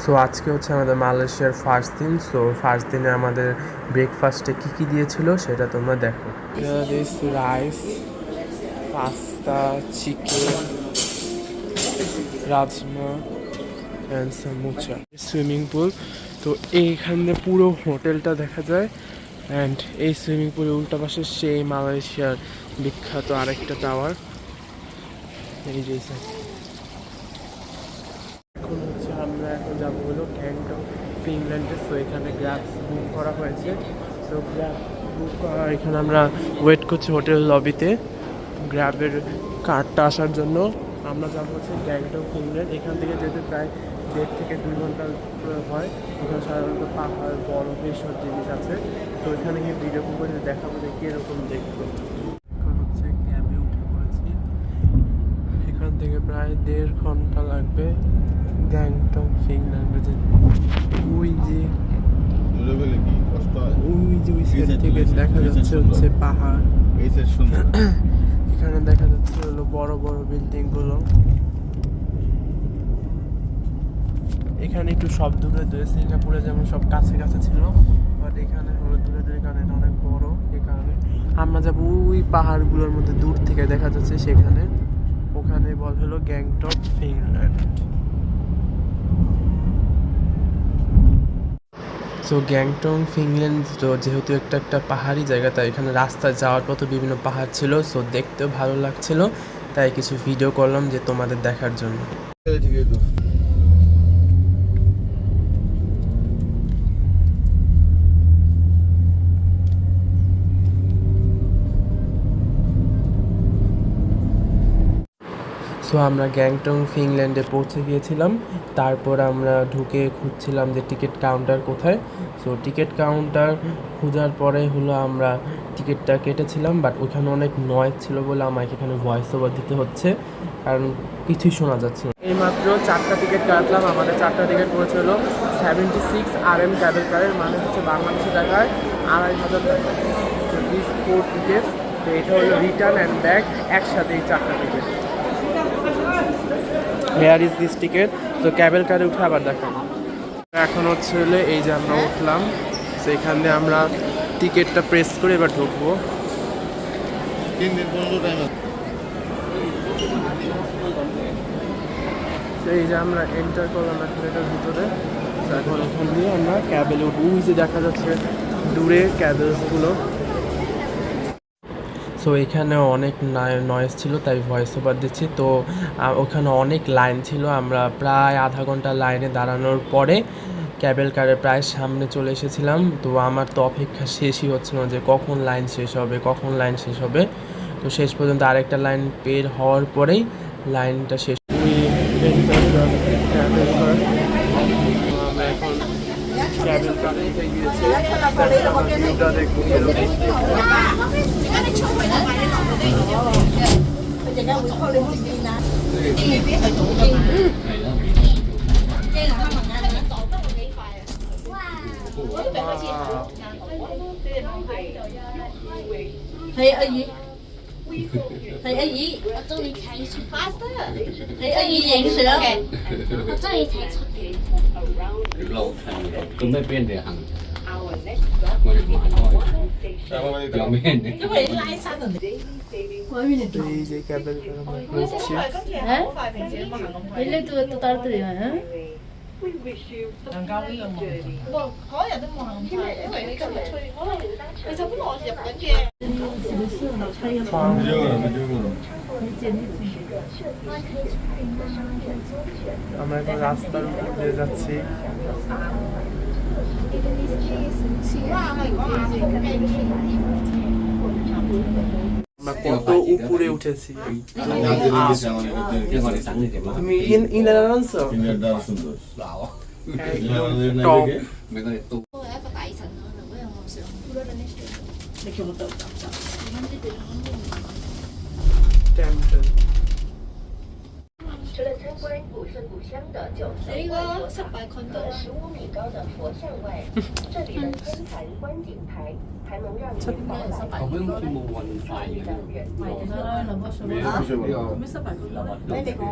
So আজকে হচ্ছে আমাদের মালয়েশিয়ার ফার্স্ট দিন। সো ফার্স্ট দিনে আমাদের ব্রেকফাস্টে কী কী দিয়েছিল সেটা তোমরা দেখো। Rice, pasta, chicken, rajma and samosa. Swimming pool, তো এইখানে পুরো হোটেলটা দেখা যায়। অ্যান্ড এই সুইমিং পুলের উল্টা পাশে সেই মালয়েশিয়ার বিখ্যাত আরেকটা টাওয়ার, এই যে। এখন হচ্ছে আমরা যাবো হলো গ্যাংটক ফিনল্যান্ডে। সো এখানে গ্র্যাব বুক করা হয়েছে। সো গ্র্যাব বুক করা, এখানে আমরা ওয়েট করছি হোটেল লবিতে গ্র্যাবের কার্ডটা আসার জন্য। আমরা যাবো হচ্ছে গ্যাংটক ফিনল্যান্ড। এখান থেকে যেতে প্রায় 1.5 থেকে 2 ঘন্টা হয়। এখানে সাধারণত পাহাড়, বরফ এইসব জিনিস আছে। তো এখানে গিয়ে ভিডিও করে দেখাবো যে কীরকম দেখবো। এখন হচ্ছে ক্যাবে উঠে পড়েছি। এখান থেকে প্রায় 1.5 ঘন্টা লাগবে গ্যাংটক ফিনল্যান্ডে যেতে। ওই যে ওই সাইড থেকে দেখা যাচ্ছে হচ্ছে পাহাড়, এখানে দেখা যাচ্ছে হলো বড় বড় বিল্ডিং গুলো। এখানে একটু সব দূরে দূরে, সিঙ্গাপুরে যেমন সব কাছে কাছে ছিল, বাট এখানে হলো দূরে দূরে, কারণ এটা অনেক বড়। এই কারণে আমরা যাবো ওই পাহাড়গুলোর মধ্যে, দূর থেকে দেখা যাচ্ছে সেখানে। ওখানে বল হলো Gangtok Finland. So Gangtok Finland তো যেহেতু একটা পাহাড়ি জায়গা, তাই এখানে রাস্তায় যাওয়ার পথে বিভিন্ন পাহাড় ছিল। সো দেখতেও ভালো লাগছিল, তাই কিছু ভিডিও করলাম যে তোমাদের দেখার জন্য। সো আমরা গ্যাংটক ফিনল্যান্ডে পৌঁছে গিয়েছিলাম। তারপর আমরা ঢুকে খুঁজছিলাম যে টিকিট কাউন্টার কোথায়। সো টিকিট কাউন্টার খোঁজার পরে হলো আমরা টিকিটটা কেটেছিলাম, বাট ওখানে অনেক নয়েজ ছিল বলে আমাকে এখানে ভয়েস ওভার দিতে হচ্ছে, কারণ কিছুই শোনা যাচ্ছে না। এইমাত্র 4টা টিকিট কাটলাম। আমাদের 4টা টিকিট পড়েছিল 76 RM ক্যাবেল কারের, মানে হচ্ছে বাংলাদেশি টাকায় 2500 টাকা। 4 টিকিট। তো এটা হলো রিটার্ন অ্যান্ড ব্যাক একসাথে, এই 4টা ticket. Hair is this ticket. তো ক্যাবেল কারে উঠে আবার দেখাবো। এখন হচ্ছে হলে এই যে আমরা উঠলাম, সেখান দিয়ে আমরা টিকিটটা প্রেস করে এবার ঢুকবো। এই যে আমরা এন্টার করলাম এখন এটার ভিতরে। এখন ওখান দিয়ে আমরা ক্যাবেলে উঠবো। ওই যে দেখা যাচ্ছে দূরে ক্যাবেলসগুলো। সো এখানে অনেক নয়েজ ছিল, তাই ভয়েস ওভার দিচ্ছি। তো ওখানে অনেক লাইন ছিল। আমরা প্রায় আধা ঘন্টা লাইনে দাঁড়ানোর পরে ক্যাবেল কারের প্রায় সামনে চলে এসেছিলাম। তো আমার তো অপেক্ষা শেষই হচ্ছিল না যে কখন লাইন শেষ হবে, কখন লাইন শেষ হবে। তো শেষ পর্যন্ত আরেকটা লাইন বের হওয়ার পরেই লাইনটা শেষ। আমরা এখন ক্যাবেল কারে উঠে গিয়েছি। Thầy ơi gì? Thầy ơi gì?我中意睇出花色， Thầy ơi gì dạng sữa? 我中意睇出嘅。路程咁咩邊地行？我哋買開，有咩呢？因為拉伸人哋。外面的。 এই যে ক্যাবেল কার আমরা ঘুরছি। হ্যাঁ? এলে তো তাড়াতাড়ি হয়, হ্যাঁ?嗰日都冇行咁快，因為你今日吹，可能其實本來我入緊嘅。আমরা এখন রাস্তার উপর দিয়ে যাচ্ছি। আমরা কত উপরে উঠেছি। তুমি ইনার আনছো? টপ। 每個月都。我有一個大神可能嗰日我上。你叫我豆豆走。 টেম্পল। 除了参观古色古香的9层呢個失敗困到和15米高的佛像外，这里的天坛观景台还能让您饱览後邊好似冇運快嘅。咩失敗？你哋講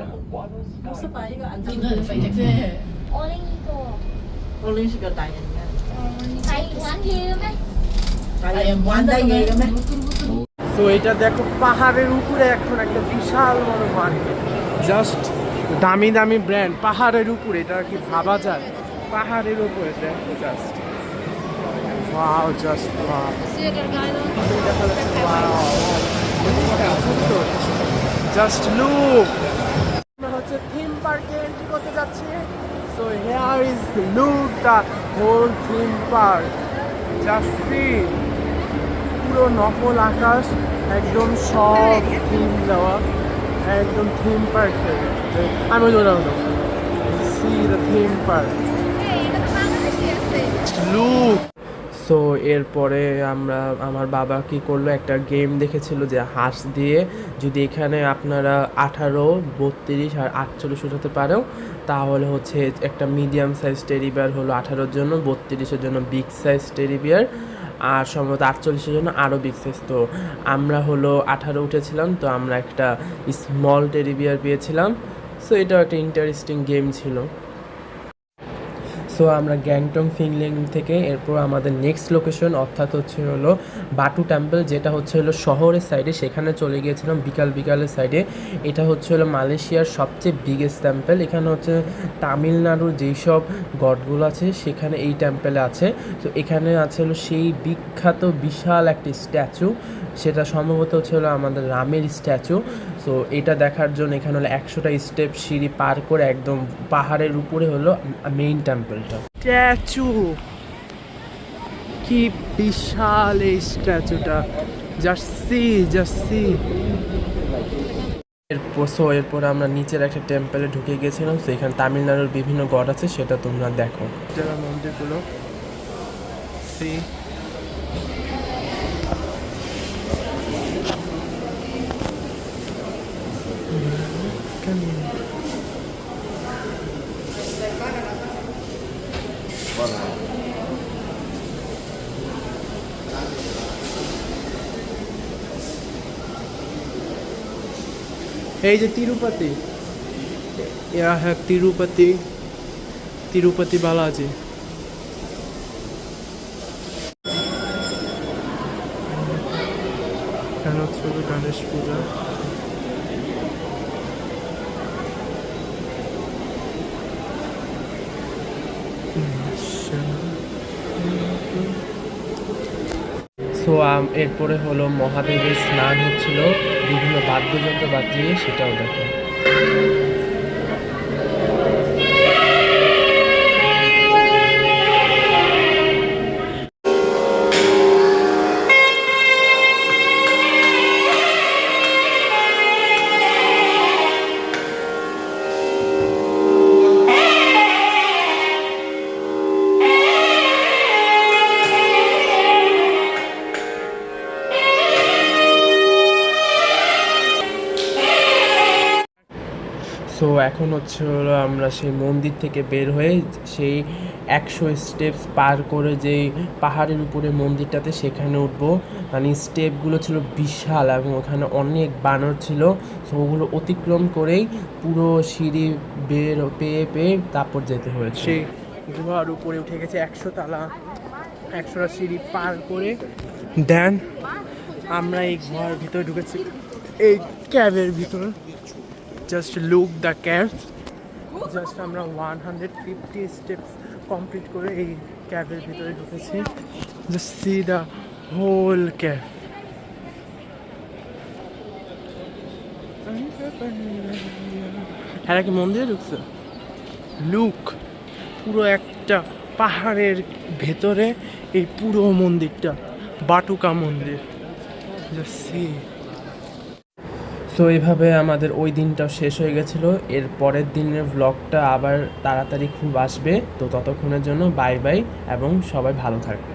冇失敗呢個銀見到人肥隻啫。我呢個我認識個大人嘅，睇玩嘢嘅咩？大人玩得嘢嘅咩？ তো এটা দেখো পাহাড়ের উপরে এখন একটা বিশাল বড় মার্কেট, জাস্ট দামি দামি ব্র্যান্ড পাহাড়ের উপরে, এটা কি ভাবা যায়? পাহাড়ের উপরে দেখো just wow, just wow, just look. আমরা হচ্ছে থিম পার্কে এন্ট্রি করতে যাচ্ছি। So here is look the whole theme park, just see, পুরো নকল আকাশ, একদম সব থিম দেওয়া, একদম থিম পার্ক। আমি see the theme park look. So এরপরে আমার বাবা কি করলো, একটা গেম দেখেছিল যে হাঁস দিয়ে যদি এখানে আপনারা 18, 32 আর 48 উঠাতে পারো তাহলে হচ্ছে একটা মিডিয়াম সাইজ টেডি বিয়ার হলো 18-র জন্য, 32-এর জন্য বিগ সাইজ টেডি বিয়ার, আর সম্ভবত 48-এর জন্য আরও বিগ সাইজ। তো আমরা হলো 18 উঠেছিলাম, তো আমরা একটা স্মল টেডি বিয়ার পেয়েছিলাম। সো এটাও একটা ইন্টারেস্টিং গেম ছিল। সো আমরা গ্যাংটং ফিনল্যান্ড থেকে এরপর আমাদের নেক্সট লোকেশন অর্থাৎ হলো বাটু টেম্পল, যেটা হলো শহরের সাইডে, সেখানে চলে গিয়েছিলাম বিকালের সাইডে। এটা হলো মালয়েশিয়ার সবচেয়ে বিগেস্ট টেম্পল। এখানে তামিলনাড়ুর যেই সব গডগুলো আছে সেখানে এই টেম্পলে আছে। তো এখানে আছে সেই বিখ্যাত বিশাল একটি স্ট্যাচু, সেটা সম্ভবত আমাদের রামের স্ট্যাচু। সো এটা দেখার জন্য এখানে 100টা স্টেপ সিঁড়ি পার করে একদম পাহাড়ের উপরে মেইন টেম্পলটা। স্ট্যাচু কি বিশাল এই স্ট্যাচুটা, জাস্ট সি। এরপর আমরা নিচের একটা টেম্পলে ঢুকে গেছিলাম। তো এখানে তামিলনাড়ুর বিভিন্ন গড আছে, সেটা তোমরা দেখো। যারা মন্দিরগুলো সি, এই যে তিরুপতি, এরা হ্যাঁ তিরুপতি বালাজি। এখানে হচ্ছে গণেশ পূজা। সো এরপরে মহাদেবের স্নান হচ্ছিল বিভিন্ন বাদ্যযন্ত্র বাজিয়ে, সেটাও দেখো। সো এখন আমরা সেই মন্দির থেকে বের হয়ে সেই 100 স্টেপস পার করে যেই পাহাড়ের উপরে মন্দিরটাতে সেখানে উঠবো। মানে স্টেপগুলো ছিল বিশাল এবং ওখানে অনেক বানর ছিল। সো ওগুলো অতিক্রম করেই পুরো সিঁড়ি পেয়ে তারপর যেতে হয়েছে। সেই গুহার উপরে উঠে গেছে 100 তালা, 100টা সিঁড়ি পার করে দেন আমরা এই গুহার ভিতরে ঢুকেছি, এই ক্যাবের ভিতর। Just look the cab, just আমরা 150 স্টেপস কমপ্লিট করে এই ক্যাবের ভিতরে ঢুকেছি। Just see the whole cab. হ্যাঁ কি মন্দিরে ঢুকছে? লুক, পুরো একটা পাহাড়ের ভেতরে এই পুরো মন্দিরটা, বাটুকা মন্দির। Just see. সো এইভাবে আমাদের ওই দিনটাও শেষ হয়ে গেছিলো। এর পরের দিনের ব্লগটা আবার তাড়াতাড়ি খুব আসবে। তো ততক্ষণের জন্য বাই বাই এবং সবাই ভালো থাকবে।